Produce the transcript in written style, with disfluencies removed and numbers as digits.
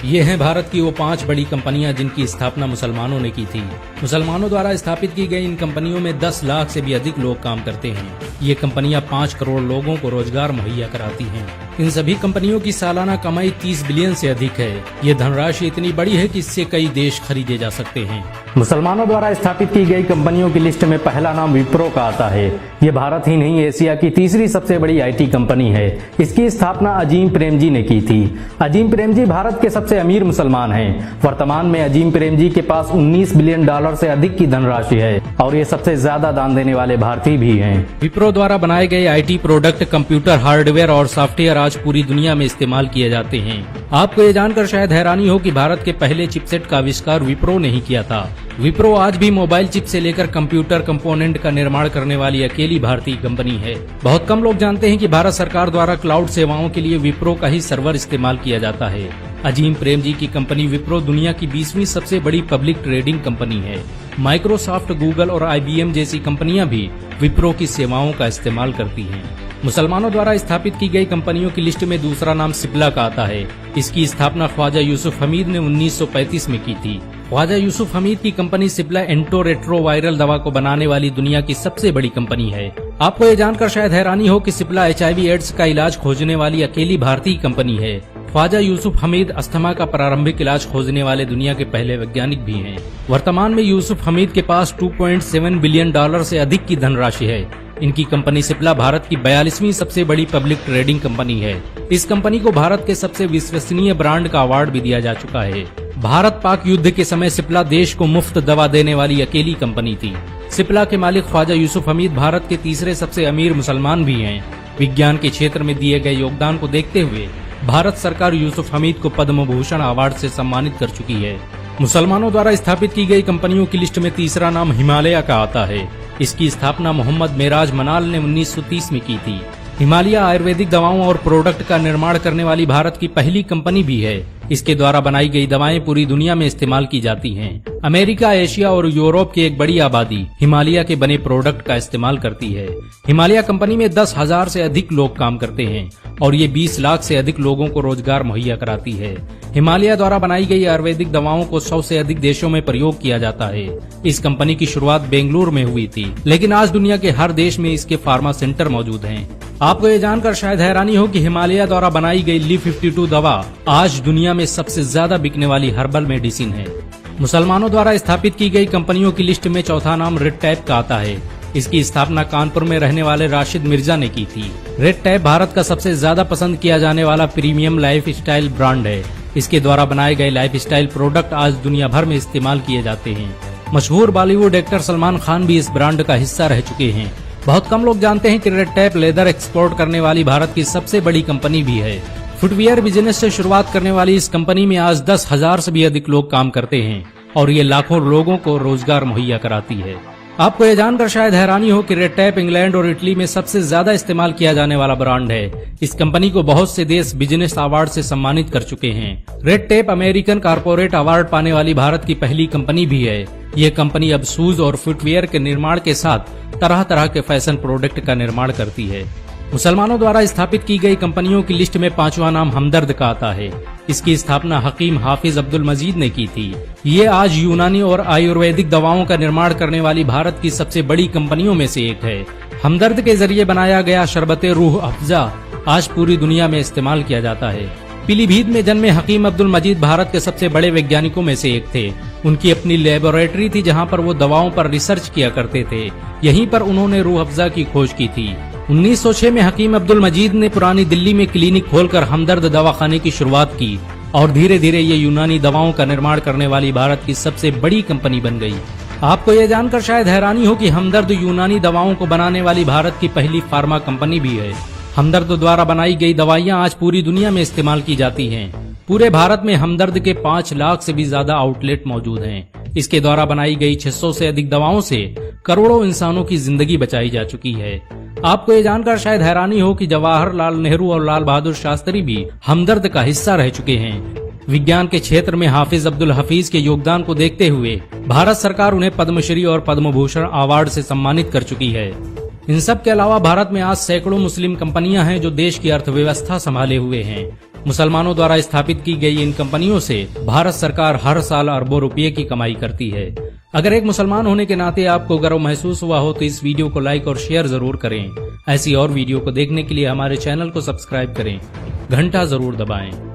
ये हैं भारत की वो 5 बड़ी कंपनियां जिनकी स्थापना मुसलमानों ने की थी। मुसलमानों द्वारा स्थापित की गई इन कंपनियों में 10 लाख से भी अधिक लोग काम करते हैं। ये कंपनियां 5 करोड़ लोगों को रोजगार मुहैया कराती हैं। इन सभी कंपनियों की सालाना कमाई 30 बिलियन से अधिक है। ये धनराशि इतनी बड़ी है कि इससे कई देश खरीदे जा सकते हैं। मुसलमानों द्वारा स्थापित की गई कंपनियों की लिस्ट में पहला नाम विप्रो का आता है। ये भारत ही नहीं एशिया की तीसरी सबसे बड़ी IT कंपनी है। इसकी स्थापना अजीम प्रेमजी ने की थी। अजीम प्रेमजी भारत के सबसे अमीर मुसलमान हैं। वर्तमान में अजीम प्रेमजी के पास $19 बिलियन से अधिक की धनराशि है और ये सबसे ज्यादा दान देने वाले भारतीय भी हैं। विप्रो द्वारा बनाए गए IT प्रोडक्ट, कंप्यूटर हार्डवेयर और सॉफ्टवेयर आज पूरी दुनिया में इस्तेमाल किए जाते हैं। आपको ये जानकर शायद हैरानी हो कि भारत के पहले चिपसेट का आविष्कार विप्रो ने ही किया था। विप्रो आज भी मोबाइल चिप से लेकर कंप्यूटर कंपोनेंट का निर्माण करने वाली अकेली भारतीय कंपनी है। बहुत कम लोग जानते हैं कि भारत सरकार द्वारा क्लाउड सेवाओं के लिए विप्रो का ही सर्वर इस्तेमाल किया जाता है। अजीम प्रेमजी की कंपनी विप्रो दुनिया की 20वीं सबसे बड़ी पब्लिक ट्रेडिंग कंपनी है। माइक्रोसॉफ्ट, गूगल और IBM जैसी कंपनियां भी विप्रो की सेवाओं का इस्तेमाल करती हैं। मुसलमानों द्वारा स्थापित की गई कंपनियों की लिस्ट में दूसरा नाम सिप्ला का आता है। इसकी स्थापना ख्वाजा यूसुफ हमीद ने 1935 में की थी। ख्वाजा यूसुफ हमीद की कंपनी सिप्ला एंटो रेट्रोवायरल दवा को बनाने वाली दुनिया की सबसे बड़ी कंपनी है। आपको ये जानकर शायद हैरानी हो कि सिप्ला HIV एड्स का इलाज खोजने वाली अकेली भारतीय कंपनी है। ख्वाजा यूसुफ हमीद अस्थमा का प्रारंभिक इलाज खोजने वाले दुनिया के पहले वैज्ञानिक भी हैं। वर्तमान में यूसुफ हमीद के पास $2.7 बिलियन से अधिक की धनराशि है। इनकी कंपनी सिप्ला भारत की 42वीं सबसे बड़ी पब्लिक ट्रेडिंग कंपनी है। इस कंपनी को भारत के सबसे विश्वसनीय ब्रांड का अवार्ड भी दिया जा चुका है। भारत पाक युद्ध के समय सिप्ला देश को मुफ्त दवा देने वाली अकेली कंपनी थी। सिप्ला के मालिक ख्वाजा यूसुफ हमीद भारत के तीसरे सबसे अमीर मुसलमान भी हैं। विज्ञान के क्षेत्र में दिए गए योगदान को देखते हुए भारत सरकार यूसुफ हमीद को पद्म भूषण अवार्ड से सम्मानित कर चुकी है। मुसलमानों द्वारा स्थापित की गई कंपनियों की लिस्ट में तीसरा नाम हिमालय का आता है। इसकी स्थापना मोहम्मद मेराज मनाल ने 1930 में की थी। हिमालय आयुर्वेदिक दवाओं और प्रोडक्ट का निर्माण करने वाली भारत की पहली कंपनी भी है। इसके द्वारा बनाई गई दवाएं पूरी दुनिया में इस्तेमाल की जाती हैं। अमेरिका, एशिया और यूरोप की एक बड़ी आबादी हिमालय के बने प्रोडक्ट का इस्तेमाल करती है। हिमालय कंपनी में 10,000 से अधिक लोग काम करते हैं और ये 20 लाख से अधिक लोगों को रोजगार मुहैया कराती है। हिमालय द्वारा बनाई गई आयुर्वेदिक दवाओं को 100 से अधिक देशों में प्रयोग किया जाता है। इस कंपनी की शुरुआत बेंगलुरु में हुई थी, लेकिन आज दुनिया के हर देश में इसके फार्मा सेंटर मौजूद हैं। आपको ये जानकर शायद हैरानी हो कि हिमालय द्वारा बनाई गई Li-52 दवा आज दुनिया में सबसे ज्यादा बिकने वाली हर्बल मेडिसिन है। मुसलमानों द्वारा स्थापित की गई कंपनियों की लिस्ट में चौथा नाम रेड टैप का आता है। इसकी स्थापना कानपुर में रहने वाले राशिद मिर्जा ने की थी। रेड टैप भारत का सबसे ज्यादा पसंद किया जाने वाला प्रीमियम लाइफ स्टाइल ब्रांड है। इसके द्वारा बनाए गए लाइफ स्टाइल प्रोडक्ट आज दुनिया भर में इस्तेमाल किए जाते हैं। मशहूर बॉलीवुड एक्टर सलमान खान भी इस ब्रांड का हिस्सा रह चुके हैं। बहुत कम लोग जानते हैं कि रेड टैप लेदर एक्सपोर्ट करने वाली भारत की सबसे बड़ी कंपनी भी है। फुटवियर बिजनेस से शुरुआत करने वाली इस कंपनी में आज 10,000 से भी अधिक लोग काम करते हैं और ये लाखों लोगों को रोजगार मुहैया कराती है। आपको ये जानकर शायद हैरानी हो कि रेड टैप इंग्लैंड और इटली में सबसे ज्यादा इस्तेमाल किया जाने वाला ब्रांड है। इस कंपनी को बहुत से देश बिजनेस अवार्ड से सम्मानित कर चुके हैं। Red tap American corporate award पाने वाली भारत की पहली कंपनी भी है। ये कंपनी अब शूज और फुटवियर के निर्माण के साथ तरह तरह के फैशन प्रोडक्ट का निर्माण करती है। मुसलमानों द्वारा स्थापित की गई कंपनियों की लिस्ट में 5वां नाम हमदर्द का आता है। इसकी स्थापना हकीम हाफिज अब्दुल मजीद ने की थी। ये आज यूनानी और आयुर्वेदिक दवाओं का निर्माण करने वाली भारत की सबसे बड़ी कंपनियों में से एक है। हमदर्द के जरिए बनाया गया शरबत रूह अफ़ज़ा आज पूरी दुनिया में इस्तेमाल किया जाता है। पीलीभीत में जन्मे हकीम अब्दुल मजीद भारत के सबसे बड़े वैज्ञानिकों में से एक थे। उनकी अपनी लेबोरेटरी थी जहां पर वो दवाओं पर रिसर्च किया करते थे। यहीं पर उन्होंने रूह अफ़ज़ा की खोज की थी। 1906 में हकीम अब्दुल मजीद ने पुरानी दिल्ली में क्लिनिक खोलकर हमदर्द दवाखाने की शुरुआत की और धीरे धीरे ये यूनानी दवाओं का निर्माण करने वाली भारत की सबसे बड़ी कंपनी बन गई। आपको ये जानकर शायद हैरानी हो कि हमदर्द यूनानी दवाओं को बनाने वाली भारत की पहली फार्मा कंपनी भी है। हमदर्द द्वारा बनाई गई दवाइयां आज पूरी दुनिया में इस्तेमाल की जाती हैं। पूरे भारत में हमदर्द के 5 लाख से भी ज्यादा आउटलेट मौजूद हैं। इसके द्वारा बनाई गई 600 से अधिक दवाओं से करोड़ों इंसानों की जिंदगी बचाई जा चुकी है। आपको ये जानकर शायद हैरानी हो कि जवाहरलाल नेहरू और लाल बहादुर शास्त्री भी हमदर्द का हिस्सा रह चुके हैं। विज्ञान के क्षेत्र में हाफिज अब्दुल हफीज के योगदान को देखते हुए भारत सरकार उन्हें पद्मश्री और पद्म भूषण अवार्ड से सम्मानित कर चुकी है। इन सब के अलावा भारत में आज सैकड़ों मुस्लिम कंपनियां हैं जो देश की अर्थव्यवस्था संभाले हुए हैं। मुसलमानों द्वारा स्थापित की गई इन कंपनियों से भारत सरकार हर साल अरबों रुपये की कमाई करती है। अगर एक मुसलमान होने के नाते आपको गर्व महसूस हुआ हो तो इस वीडियो को लाइक और शेयर जरूर करें। ऐसी और वीडियो को देखने के लिए हमारे चैनल को सब्सक्राइब करें, घंटा जरूर दबाएं।